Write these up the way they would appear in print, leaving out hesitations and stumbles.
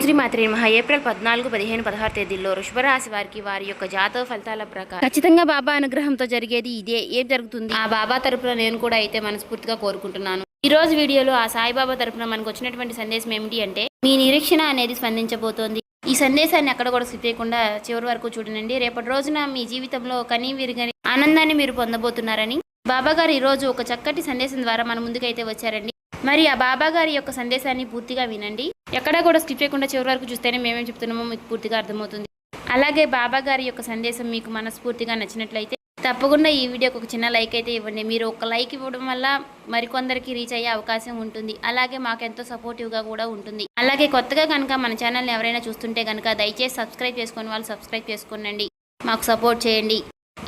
శ్రీమాత్రే నమః. ఏప్రిల్ 14, 15, 16 తేదీల్లో వృషభరాశి వారికి వారి యొక్క జాతక ఫలితాల ప్రకారం ఖచ్చితంగా బాబా అనుగ్రహంతో జరిగేది ఇదే. ఏం జరుగుతుంది ఆ బాబా తరపున నేను కూడా అయితే మనస్ఫూర్తిగా కోరుకుంటున్నాను. ఈ రోజు వీడియోలో ఆ సాయిబాబా తరపున మనకు వచ్చినటువంటి సందేశం ఏమిటి అంటే, మీ నిరీక్షణ అనేది స్పందించబోతోంది. ఈ సందేశాన్ని ఎక్కడ కూడా స్కిప్ చేయకుండా చివరి వరకు చూడండి. రేపటి రోజున మీ జీవితంలో కనీ విరిగని ఆనందాన్ని మీరు పొందబోతున్నారని బాబా గారు ఈ రోజు ఒక చక్కటి సందేశం ద్వారా మన ముందుకైతే వచ్చారండి. మరి ఆ బాబా గారి యొక్క సందేశాన్ని పూర్తిగా వినండి. ఎక్కడా కూడా స్కిప్ చేయకుండా చివరి వరకు చూస్తేనే మేమేం చెప్తున్నామో మీకు పూర్తిగా అర్థమవుతుంది. అలాగే బాబా గారి యొక్క సందేశం మీకు మనస్ఫూర్తిగా నచ్చినట్లయితే తప్పకుండా ఈ వీడియోకి ఒక చిన్న లైక్ అయితే ఇవ్వండి. మీరు ఒక లైక్ ఇవ్వడం వల్ల మరికొందరికి రీచ్ అయ్యే అవకాశం ఉంటుంది. అలాగే మాకెంతో సపోర్టివ్గా కూడా ఉంటుంది. అలాగే కొత్తగా కనుక మన ఛానల్ని ఎవరైనా చూస్తుంటే కనుక దయచేసి సబ్స్క్రైబ్ చేసుకుని వాళ్ళు సబ్స్క్రైబ్ చేసుకోండి, మాకు సపోర్ట్ చేయండి.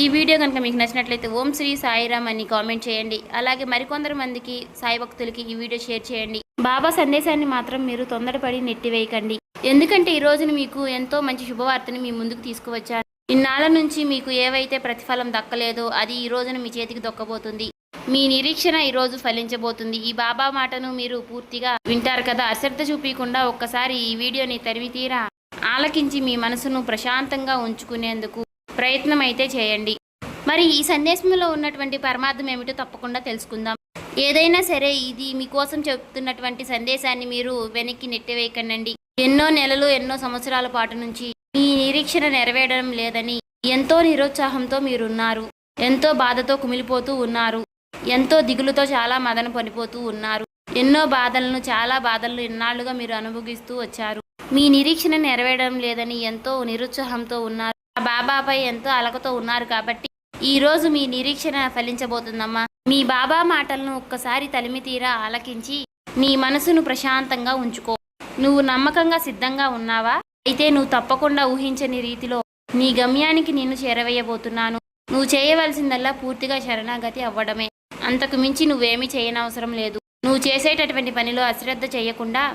ఈ వీడియో కనుక మీకు నచ్చినట్లయితే ఓం శ్రీ సాయిరామ్ అని కామెంట్ చేయండి. అలాగే మరికొందరు మందికి సాయి భక్తులకి ఈ వీడియో షేర్ చేయండి. బాబా సందేశాన్ని మాత్రం మీరు తొందరపడి నెట్టివేయకండి. ఎందుకంటే ఈ రోజున మీకు ఎంతో మంచి శుభవార్తని మీ ముందుకు తీసుకువచ్చాను. ఇన్నాళ్ళ నుంచి మీకు ఏవైతే ప్రతిఫలం దక్కలేదో అది ఈ రోజున మీ చేతికి దొక్కబోతుంది. మీ నిరీక్షణ ఈ రోజు ఫలించబోతుంది. ఈ బాబా మాటను మీరు పూర్తిగా వింటారు కదా. అశ్రద్ధ చూపించకుండా ఒక్కసారి ఈ వీడియోని తరిమి తీరా ఆలకించి మీ మనసును ప్రశాంతంగా ఉంచుకునేందుకు ప్రయత్నం అయితే చేయండి. మరి ఈ సందేశంలో ఉన్నటువంటి పరమార్థం ఏమిటో తప్పకుండా తెలుసుకుందాం. ఏదైనా సరే ఇది మీకోసం చెప్తున్నటువంటి సందేశాన్ని మీరు వెనక్కి నెట్టివేయకండి. ఎన్నో నెలలు ఎన్నో సంవత్సరాల పాటు నుంచి మీ నిరీక్షణ నెరవేరడం లేదని ఎంతో నిరుత్సాహంతో మీరున్నారు. ఎంతో బాధతో కుమిలిపోతూ ఉన్నారు. ఎంతో దిగులుతో చాలా మదన పడిపోతూ ఉన్నారు. ఎన్నో బాధలను చాలా బాధలను ఎన్నాళ్లుగా మీరు అనుభవిస్తూ వచ్చారు. మీ నిరీక్షణ నెరవేరడం లేదని ఎంతో నిరుత్సాహంతో ఉన్నారు. ఆ బాబాపై ఎంతో అలకతో ఉన్నారు. కాబట్టి ఈ రోజు మీ నిరీక్షణ ఫలించబోతుందమ్మా. మీ బాబా మాటలను ఒక్కసారి తలిమి తీరా ఆలకించి నీ మనసును ప్రశాంతంగా ఉంచుకో. నువ్వు నమ్మకంగా సిద్ధంగా ఉన్నావా? అయితే నువ్వు తప్పకుండా ఊహించని రీతిలో నీ గమ్యానికి నిన్ను చేరవేయబోతున్నాను. నువ్వు చేయవలసిందల్లా పూర్తిగా శరణాగతి అవ్వడమే. అంతకు మించి నువ్వేమీ చేయనవసరం లేదు. నువ్వు చేసేటటువంటి పనిలో అశ్రద్ధ చేయకుండా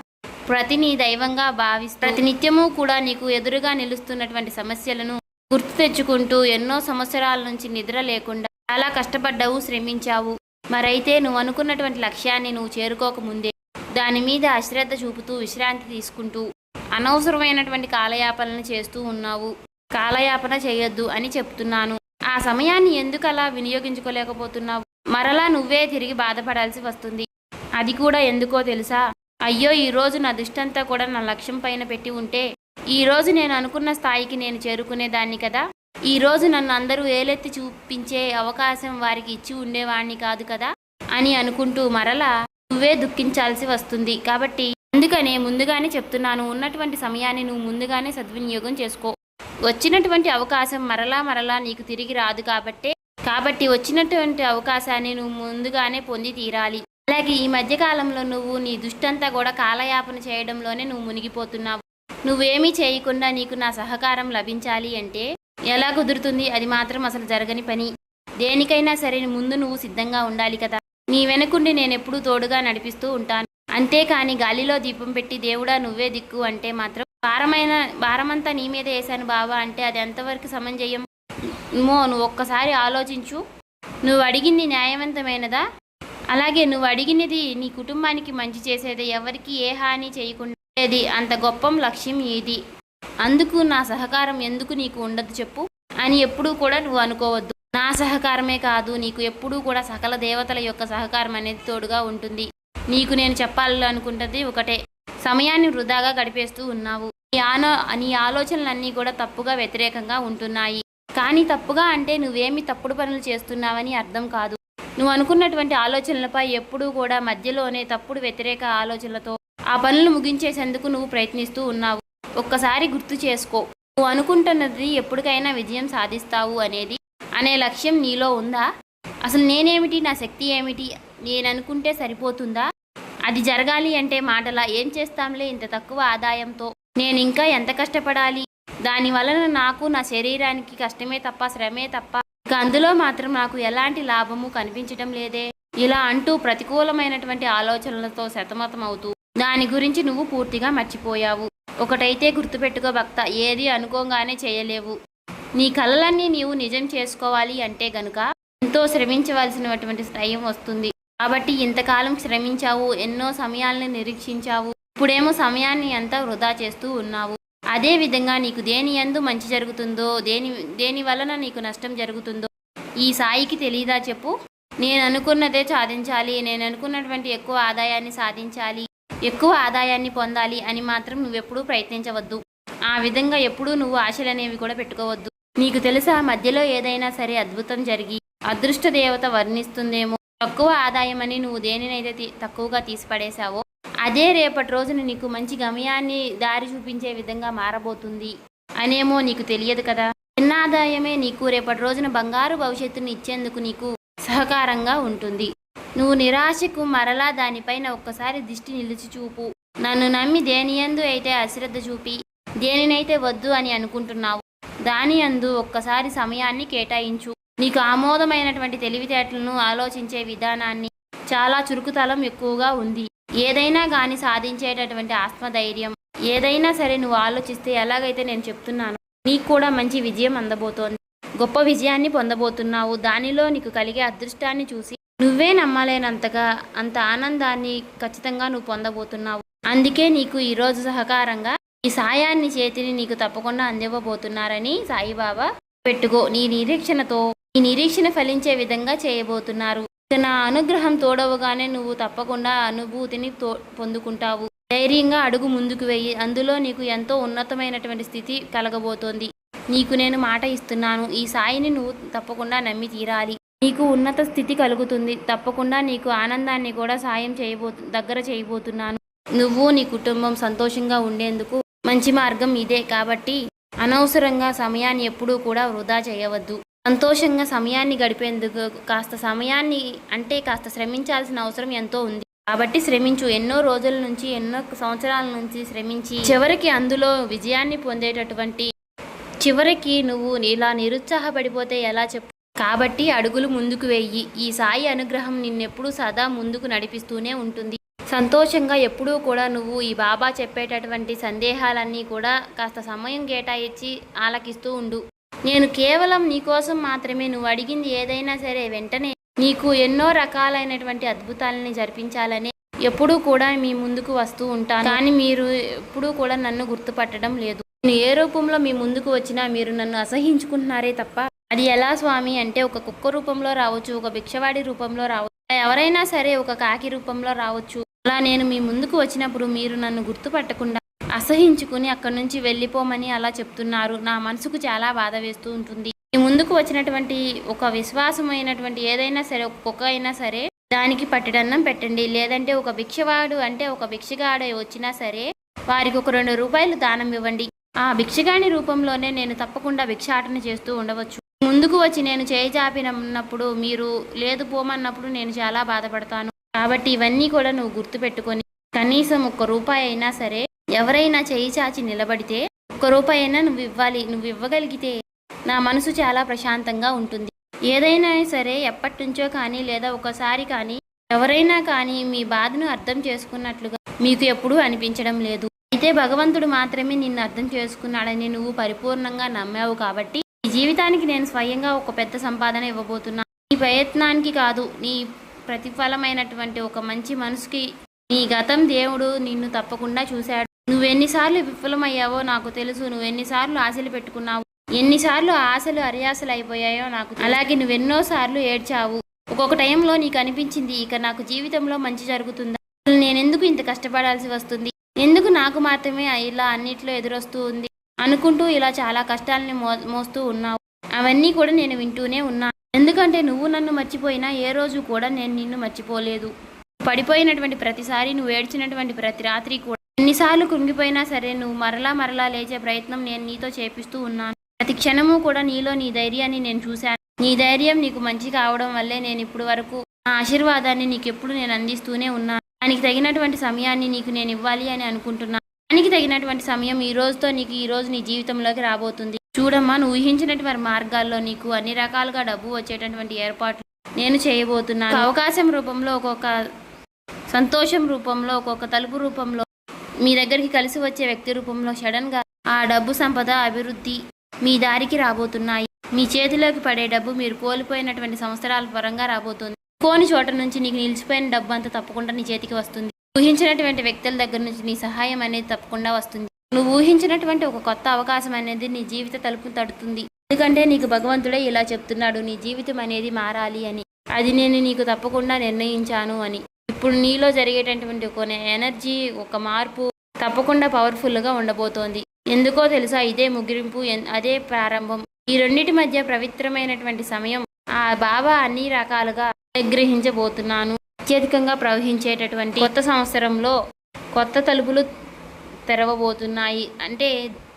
ప్రతిని దైవంగా భావిస్తూ ప్రతినిత్యము కూడా నీకు ఎదురుగా నిలుస్తున్నటువంటి సమస్యలను గుర్తు తెచ్చుకుంటూ ఎన్నో సంవత్సరాల నుంచి నిద్ర లేకుండా చాలా కష్టపడ్డావు, శ్రమించావు. మరైతే నువ్వు అనుకున్నటువంటి లక్ష్యాన్ని నువ్వు చేరుకోకముందే దాని మీద అశ్రద్ధ చూపుతూ విశ్రాంతి తీసుకుంటూ అనవసరమైనటువంటి కాలయాపనలు చేస్తూ ఉన్నావు. కాలయాపన చేయొద్దు అని చెప్తున్నాను. ఆ సమయాన్ని ఎందుకు అలా వినియోగించుకోలేకపోతున్నావు? మరలా నువ్వే తిరిగి బాధపడాల్సి వస్తుంది. అది కూడా ఎందుకో తెలుసా? అయ్యో ఈ రోజు నా దృష్టంతా కూడా నా లక్ష్యం పైన పెట్టి ఉంటే ఈ రోజు నేను అనుకున్న స్థాయికి నేను చేరుకునేదాన్ని కదా. ఈ రోజు నన్ను అందరూ ఏలెత్తి చూపించే అవకాశం వారికి ఇచ్చి ఉండేవాణ్ణి కాదు కదా అని అనుకుంటూ మరలా నువ్వే దుఃఖించాల్సి వస్తుంది. కాబట్టి అందుకనే ముందుగానే చెప్తున్నాను, ఉన్నటువంటి సమయాన్ని నువ్వు ముందుగానే సద్వినియోగం చేసుకో. వచ్చినటువంటి అవకాశం మరలా నీకు తిరిగి రాదు. కాబట్టి వచ్చినటువంటి అవకాశాన్ని నువ్వు ముందుగానే పొంది తీరాలి. అలాగే ఈ మధ్యకాలంలో నువ్వు నీ దృష్టంతా కూడా కాలయాపన చేయడంలోనే నువ్వు మునిగిపోతున్నావు. నువ్వేమీ చేయకుండా నీకు నా సహకారం లభించాలి అంటే ఎలా కుదురుతుంది? అది మాత్రం అసలు జరగని పని. దేనికైనా సరే ముందు నువ్వు సిద్ధంగా ఉండాలి కదా. నీ వెనుకుండి నేనెప్పుడూ తోడుగా నడిపిస్తూ ఉంటాను. అంతేకాని గాలిలో దీపం పెట్టి దేవుడా నువ్వే దిక్కు అంటే మాత్రం భారమంతా నీ మీద వేశాను బాబా అంటే అది ఎంతవరకు సమంజయం? నువ్వు ఒక్కసారి ఆలోచించు. నువ్వు అడిగింది న్యాయవంతమైనదా? అలాగే నువ్వు అడిగినది నీ కుటుంబానికి మంచి చేసేది, ఎవరికి ఏ హాని చేయకుండా అంత గొప్ప లక్ష్యం ఇది. అందుకు నా సహకారం ఎందుకు నీకు ఉండదు చెప్పు అని ఎప్పుడూ కూడా నువ్వు అనుకోవద్దు. నా సహకారమే కాదు, నీకు ఎప్పుడూ కూడా సకల దేవతల యొక్క సహకారం అనేది తోడుగా ఉంటుంది. నీకు నేను చెప్పాలనుకుంటుంది ఒకటే, సమయాన్ని వృధాగా గడిపేస్తూ ఉన్నావు. నీ ఆలోచనలన్నీ కూడా తప్పుగా వ్యతిరేకంగా ఉంటున్నాయి. కానీ తప్పుగా అంటే నువ్వేమి తప్పుడు పనులు చేస్తున్నావని అర్థం కాదు. నువ్వు అనుకున్నటువంటి ఆలోచనలపై ఎప్పుడూ కూడా మధ్యలోనే తప్పుడు వ్యతిరేక ఆలోచనలతో ఆ పనులు ముగించేసేందుకు నువ్వు ప్రయత్నిస్తూ ఉన్నావు. ఒక్కసారి గుర్తు చేసుకో, నువ్వు అనుకుంటున్నది ఎప్పటికైనా విజయం సాధిస్తావు అనే లక్ష్యం నీలో ఉందా? అసలు నేనేమిటి, నా శక్తి ఏమిటి, నేను అనుకుంటే సరిపోతుందా? అది జరగాలి అంటే మాటలా ఏం చేస్తాంలే ఇంత తక్కువ ఆదాయంతో, నేను ఇంకా ఎంత కష్టపడాలి, దాని వలన నాకు నా శరీరానికి కష్టమే తప్ప శ్రమే తప్ప ఇక అందులో మాత్రం నాకు ఎలాంటి లాభము కనిపించడం లేదే. ఇలా అంటూ ప్రతికూలమైనటువంటి ఆలోచనలతో సతమతం అవుతూ దాని గురించి నువ్వు పూర్తిగా మర్చిపోయావు. ఒకటైతే గుర్తుపెట్టుకో భక్త, ఏది అనుకోగానే చేయలేవు. నీ కలలన్నీ నీవు నిజం చేసుకోవాలి అంటే గనుక ఎంతో శ్రమించవలసినటువంటి టైం వస్తుంది. కాబట్టి ఇంతకాలం శ్రమించావు, ఎన్నో సమయాలను నిరీక్షించావు. ఇప్పుడేమో సమయాన్ని అంతా వృధా చేస్తూ ఉన్నావు. అదే విధంగా నీకు దేని యందు మంచి జరుగుతుందో, దేని వలన నీకు నష్టం జరుగుతుందో ఈ సాయికి తెలీదా చెప్పు? నేను అనుకున్నదే సాధించాలి, నేను అనుకున్నటువంటి ఎక్కువ ఆదాయాన్ని సాధించాలి, ఎక్కువ ఆదాయాన్ని పొందాలి అని మాత్రం నువ్వెప్పుడూ ప్రయత్నించవద్దు. ఆ విధంగా ఎప్పుడూ నువ్వు ఆశలనేవి కూడా పెట్టుకోవద్దు. నీకు తెలుసా, మధ్యలో ఏదైనా సరే అద్భుతం జరిగి అదృష్ట దేవత వర్ణిస్తుందేమో. తక్కువ ఆదాయం అని నువ్వు దేనినైతే తక్కువగా తీసిపడేశావో అదే రేపటి రోజున నీకు మంచి గమ్యాన్ని దారి చూపించే విధంగా మారబోతుంది అనేమో నీకు తెలియదు కదా. చిన్న ఆదాయమే నీకు రేపటి రోజున బంగారు భవిష్యత్తుని ఇచ్చేందుకు నీకు సహకారంగా ఉంటుంది. నువ్వు నిరాశకు మరలా దానిపైన ఒక్కసారి దృష్టి నిలిచి చూపు. నన్ను నమ్మి దేనియందు అయితే అశ్రద్ధ చూపి దేనినైతే వద్దు అని అనుకుంటున్నావు దాని యందు ఒక్కసారి సమయాన్ని కేటాయించు. నీకు ఆమోదమైనటువంటి తెలివితేటలను ఆలోచించే విధానాన్ని చాలా చురుకుతనం ఎక్కువగా ఉంది. ఏదైనా కానీ సాధించేటటువంటి ఆత్మధైర్యం, ఏదైనా సరే నువ్వు ఆలోచిస్తే ఎలాగైతే నేను చెప్తున్నాను నీకు కూడా మంచి విజయం అందబోతోంది. గొప్ప విజయాన్ని పొందబోతున్నావు. దానిలో నీకు కలిగే అదృష్టాన్ని చూసి నువ్వే నమ్మలేనంతగా అంత ఆనందాన్ని ఖచ్చితంగా నువ్వు పొందబోతున్నావు. అందుకే నీకు ఈరోజు సహకారంగా ఈ సాయాన్ని చేతిని నీకు తప్పకుండా అందివ్వబోతున్నారని సాయిబాబా పెట్టుకో. నీ నిరీక్షణతో ఈ నిరీక్షణ ఫలించే విధంగా చేయబోతున్నారు. నా అనుగ్రహం తోడవగానే నువ్వు తప్పకుండా అనుభూతిని పొందుకుంటావు. ధైర్యంగా అడుగు ముందుకు వెయ్యి. అందులో నీకు ఎంతో ఉన్నతమైనటువంటి స్థితి కలగబోతోంది. నీకు నేను మాట ఇస్తున్నాను, ఈ సాయిని నువ్వు తప్పకుండా నమ్మి తీరాలి. నీకు ఉన్నత స్థితి కలుగుతుంది. తప్పకుండా నీకు ఆనందాన్ని కూడా సాయం దగ్గర చేయబోతున్నాను. నువ్వు నీ కుటుంబం సంతోషంగా ఉండేందుకు మంచి మార్గం ఇదే. కాబట్టి అనవసరంగా సమయాన్ని ఎప్పుడూ కూడా వృధా చేయవద్దు. సంతోషంగా సమయాన్ని గడిపేందుకు కాస్త శ్రమించాల్సిన అవసరం ఎంతో ఉంది. కాబట్టి శ్రమించు. ఎన్నో రోజుల నుంచి, ఎన్నో సంవత్సరాల నుంచి శ్రమించి చివరికి అందులో విజయాన్ని పొందేటటువంటి చివరికి నువ్వు ఇలా నిరుత్సాహపడిపోతే ఎలా చెప్పు? కాబట్టి అడుగులు ముందుకు వెయ్యి. ఈ సాయి అనుగ్రహం నిన్నెప్పుడు సదా ముందుకు నడిపిస్తూనే ఉంటుంది. సంతోషంగా ఎప్పుడూ కూడా నువ్వు ఈ బాబా చెప్పేటటువంటి సందేహాలన్నీ కూడా కాస్త సమయం కేటాయించి ఆలకిస్తూ ఉండు. నేను కేవలం నీకోసం మాత్రమే, నువ్వు అడిగింది ఏదైనా సరే వెంటనే నీకు ఎన్నో రకాలైనటువంటి అద్భుతాలని జరిపించాలని ఎప్పుడూ కూడా మీ ముందుకు వస్తూ ఉంటాను. కానీ మీరు ఎప్పుడూ కూడా నన్ను గుర్తుపట్టడం లేదు. నేను ఏ రూపంలో మీ ముందుకు వచ్చినా మీరు నన్ను అసహించుకుంటున్నారే తప్ప అది ఎలా స్వామి అంటే ఒక కుక్క రూపంలో రావచ్చు, ఒక భిక్షవాడి రూపంలో రావచ్చు, ఎవరైనా సరే ఒక కాకి రూపంలో రావచ్చు. అలా నేను మీ ముందుకు వచ్చినప్పుడు మీరు నన్ను గుర్తుపట్టకుండా అసహించుకుని అక్కడి నుంచి వెళ్ళిపోమని అలా చెప్తున్నారు. నా మనసుకు చాలా బాధ వేస్తూ ఉంటుంది. మీ ముందుకు వచ్చినటువంటి ఒక విశ్వాసమైనటువంటి ఏదైనా సరే, ఒక కుక్క అయినా సరే దానికి పట్టెడన్నం పెట్టండి. లేదంటే ఒక భిక్షవాడు అంటే ఒక భిక్షగాడు వచ్చినా సరే వారికి ఒక 2 రూపాయలు దానం ఇవ్వండి. ఆ భిక్షగాని రూపంలోనే నేను తప్పకుండా భిక్షాటన చేస్తూ ఉండవచ్చు. ముందుకు వచ్చి నేను చేయి చాపినప్పుడు మీరు లేదు పోమన్నప్పుడు నేను చాలా బాధపడతాను. కాబట్టి ఇవన్నీ కూడా నువ్వు గుర్తుపెట్టుకొని కనీసం 1 రూపాయి అయినా సరే ఎవరైనా చేయి చాచి నిలబడితే 1 రూపాయి అయినా నువ్వు ఇవ్వాలి. నువ్వు ఇవ్వగలిగితే నా మనసు చాలా ప్రశాంతంగా ఉంటుంది. ఏదైనా సరే ఎప్పటి నుంచో కానీ లేదా ఒకసారి కానీ ఎవరైనా కానీ మీ బాధను అర్థం చేసుకున్నట్లుగా మీకు ఎప్పుడూ అనిపించడం లేదు. అయితే భగవంతుడు మాత్రమే నిన్ను అర్థం చేసుకున్నాడని నువ్వు పరిపూర్ణంగా నమ్మావు. కాబట్టి ఈ జీవితానికి నేను స్వయంగా ఒక పెద్ద సంపాదన ఇవ్వబోతున్నా. నీ ప్రయత్నానికి కాదు, నీ ప్రతిఫలమైనటువంటి ఒక మంచి మనసుకి నీ గతం దేవుడు నిన్ను తప్పకుండా చూశాడు. నువ్వెన్నిసార్లు విఫలమయ్యావో నాకు తెలుసు. నువ్వెన్నిసార్లు ఆశలు పెట్టుకున్నావు, ఎన్నిసార్లు ఆశలు అరియాసలు అయిపోయాయో నాకు. అలాగే నువ్వెన్నోసార్లు ఏడ్చావు. ఒక్కొక్క టైంలో నీకు అనిపించింది ఇక నాకు జీవితంలో మంచి జరుగుతుందా, నేనెందుకు ఇంత కష్టపడాల్సి వస్తుంది, ఎందుకు నాకు మాత్రమే ఇలా అన్నిట్లో ఎదురొస్తూ ఉంది అనుకుంటూ ఇలా చాలా కష్టాలని మోస్తూ ఉన్నావు. అవన్నీ కూడా నేను వింటూనే ఉన్నా. ఎందుకంటే నువ్వు నన్ను మర్చిపోయినా ఏ రోజు కూడా నేను నిన్ను మర్చిపోలేదు. పడిపోయినటువంటి ప్రతిసారి, నువ్వు ఏడ్చినటువంటి ప్రతి రాత్రి కూడా, ఎన్నిసార్లు కృంగిపోయినా సరే నువ్వు మరలా లేచే ప్రయత్నం నేను నీతో చేపిస్తూ ఉన్నాను. ప్రతి క్షణము కూడా నీలో నీ ధైర్యాన్ని నేను చూశాను. నీ ధైర్యం నీకు మంచి కావడం వల్లే నేను ఇప్పుడు వరకు నా ఆశీర్వాదాన్ని నీకు ఎప్పుడు నేను అందిస్తూనే ఉన్నాను. దానికి తగినటువంటి సమయాన్ని నీకు నేను ఇవ్వాలి అని అనుకుంటున్నాను. దానికి తగినటువంటి సమయం ఈ రోజుతో నీకు ఈ రోజు నీ జీవితంలోకి రాబోతుంది. చూడమ్మా, నువ్వు ఊహించినటువంటి మార్గాల్లో నీకు అన్ని రకాలుగా డబ్బు వచ్చేటటువంటి ఏర్పాట్లు నేను చేయబోతున్నాను. అవకాశం రూపంలో, ఒక్కొక్క సంతోషం రూపంలో, ఒక్కొక్క తలుపు రూపంలో, మీ దగ్గరికి కలిసి వచ్చే వ్యక్తి రూపంలో సడన్గా ఆ డబ్బు సంపద అభివృద్ధి మీ దారికి రాబోతున్నాయి. మీ చేతిలోకి పడే డబ్బు మీరు కోల్పోయినటువంటి సంవత్సరాల పరంగా రాబోతుంది. కోని చోట నుంచి నీకు నిలిచిపోయిన డబ్బు అంతా తప్పకుండా నీ చేతికి వస్తుంది. ఊహించినటువంటి వ్యక్తుల దగ్గర నుంచి నీ సహాయం అనేది తప్పకుండా వస్తుంది. నువ్వు ఊహించినటువంటి ఒక కొత్త అవకాశం అనేది నీ జీవిత తలుపు తడుతుంది. ఎందుకంటే నీకు భగవంతుడే ఇలా చెప్తున్నాడు, నీ జీవితం అనేది మారాలి అని. అది నేను నీకు తప్పకుండా నిర్ణయించాను అని. ఇప్పుడు నీలో జరిగేటటువంటి ఒక ఎనర్జీ, ఒక మార్పు తప్పకుండా పవర్ఫుల్గా ఉండబోతోంది. ఎందుకో తెలుసా, ఇదే ముగింపు, అదే ప్రారంభం. ఈ రెండింటి మధ్య పవిత్రమైనటువంటి సమయం. ఆ బాబా అన్ని రకాలుగా గ్రహించబోతున్నాను. అత్యధికంగా ప్రవహించేటటువంటి కొత్త సంవత్సరంలో కొత్త తలుపులు తెరవబోతున్నాయి. అంటే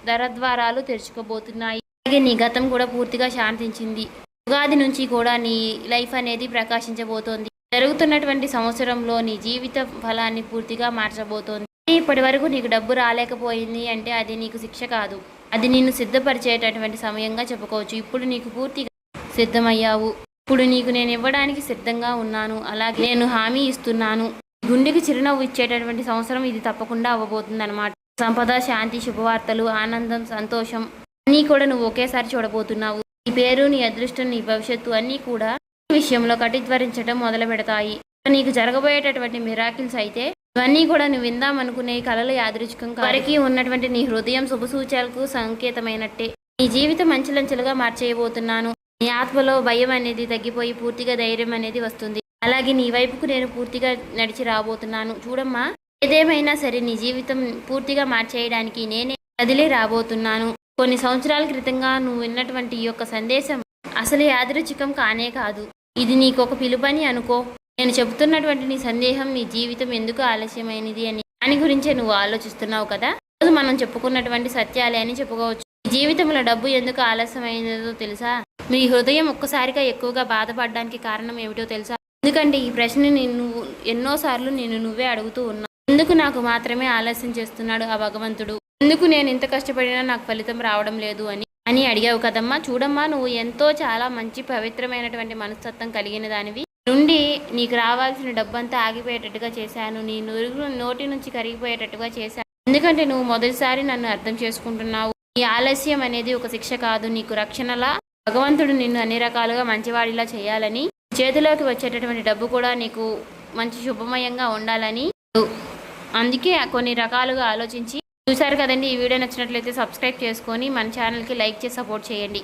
దరద్వారాలు తెరుచుకోబోతున్నాయి. అలాగే నీ గతం కూడా పూర్తిగా శాంతించింది. ఉగాది నుంచి కూడా నీ లైఫ్ అనేది ప్రకాశించబోతోంది. జరుగుతున్నటువంటి సంవత్సరంలో నీ జీవిత ఫలాన్ని పూర్తిగా మార్చబోతోంది. ఇప్పటి వరకు నీకు డబ్బు రాలేకపోయింది అంటే అది నీకు శిక్ష కాదు, అది నిన్ను సిద్ధపరిచేటటువంటి సమయంగా చెప్పుకోవచ్చు. ఇప్పుడు నీకు పూర్తిగా సిద్ధమయ్యావు. ఇప్పుడు నీకు నేను ఇవ్వడానికి సిద్ధంగా ఉన్నాను. అలాగే నేను హామీ ఇస్తున్నాను. గుండెకి చిరునవ్వు ఇచ్చేటటువంటి సంవత్సరం ఇది తప్పకుండా అవ్వబోతుంది అన్నమాట. సంపద, శాంతి, శుభవార్తలు, ఆనందం, సంతోషం అన్నీ కూడా నువ్వు ఒకేసారి చూడబోతున్నావు. నీ పేరు, నీ అదృష్టం, నీ భవిష్యత్తు అన్నీ కూడా ఈ విషయంలో కటిధ్వరించడం మొదలు పెడతాయి. నీకు జరగబోయేటటువంటి మిరాకిల్స్ అయితే ఇవన్నీ కూడా నువ్వు విందామనుకునే కళలు యాదృచ్ఛికం వారికి ఉన్నటువంటి నీ హృదయం శుభసూచనలకు సంకేతమైనట్టే. నీ జీవితం అంచెలంచెలుగా మార్చేయబోతున్నాను. నీ ఆత్మలో భయం అనేది తగ్గిపోయి పూర్తిగా ధైర్యం అనేది వస్తుంది. అలాగే నీ వైపుకు నేను పూర్తిగా నడిచి రాబోతున్నాను. చూడమ్మా, ఏదేమైనా సరే నీ జీవితం పూర్తిగా మార్చేయడానికి నేనే కదిలి రాబోతున్నాను. కొన్ని సంవత్సరాల క్రితంగా నువ్వు విన్నటువంటి ఈ యొక్క సందేశం అసలు యాదృచ్ఛికం కానే కాదు. ఇది నీకు ఒక పిలుపని అనుకో. నేను చెబుతున్నటువంటి నీ సందేహం, నీ జీవితం ఎందుకు ఆలస్యమైనది అని దాని గురించే నువ్వు ఆలోచిస్తున్నావు కదా. రోజు మనం చెప్పుకున్నటువంటి సత్యాలే అని చెప్పుకోవచ్చు. నీ జీవితంలో డబ్బు ఎందుకు ఆలస్యమైనదో తెలుసా? మీ హృదయం ఒక్కసారిగా ఎక్కువగా బాధపడడానికి కారణం ఏమిటో తెలుసా? ఎందుకంటే ఈ ప్రశ్నని నువ్వు ఎన్నోసార్లు నువ్వే అడుగుతూ ఉన్నావు. ఎందుకు నాకు మాత్రమే ఆలస్యం చేస్తున్నాడు ఆ భగవంతుడు? ఎందుకు నేను ఇంత కష్టపడినా నాకు ఫలితం రావడం లేదు అని అడిగావు కదమ్మా. చూడమ్మా, నువ్వు ఎంతో చాలా మంచి పవిత్రమైనటువంటి మనస్తత్వం కలిగిన దానివి. నుండి నీకు రావాల్సిన డబ్బంతా ఆగిపోయేటట్టుగా చేశాను. నీ నోటి నుంచి కరిగిపోయేటట్టుగా చేశాను. ఎందుకంటే నువ్వు మొదటిసారి నన్ను అర్థం చేసుకుంటున్నావు. ఈ ఆలస్యం అనేది ఒక శిక్ష కాదు, నీకు రక్షణలా. భగవంతుడు నిన్ను అన్ని రకాలుగా మంచివాడిలా చేయాలని, చేతిలోకి వచ్చేటటువంటి డబ్బు కూడా నీకు మంచి శుభమయంగా ఉండాలని, అందుకే కొన్ని రకాలుగా ఆలోచించి చూశారు కదండి. ఈ వీడియో నచ్చినట్లయితే సబ్స్క్రైబ్ చేసుకొని మన ఛానల్కి లైక్ చేసి సపోర్ట్ చేయండి.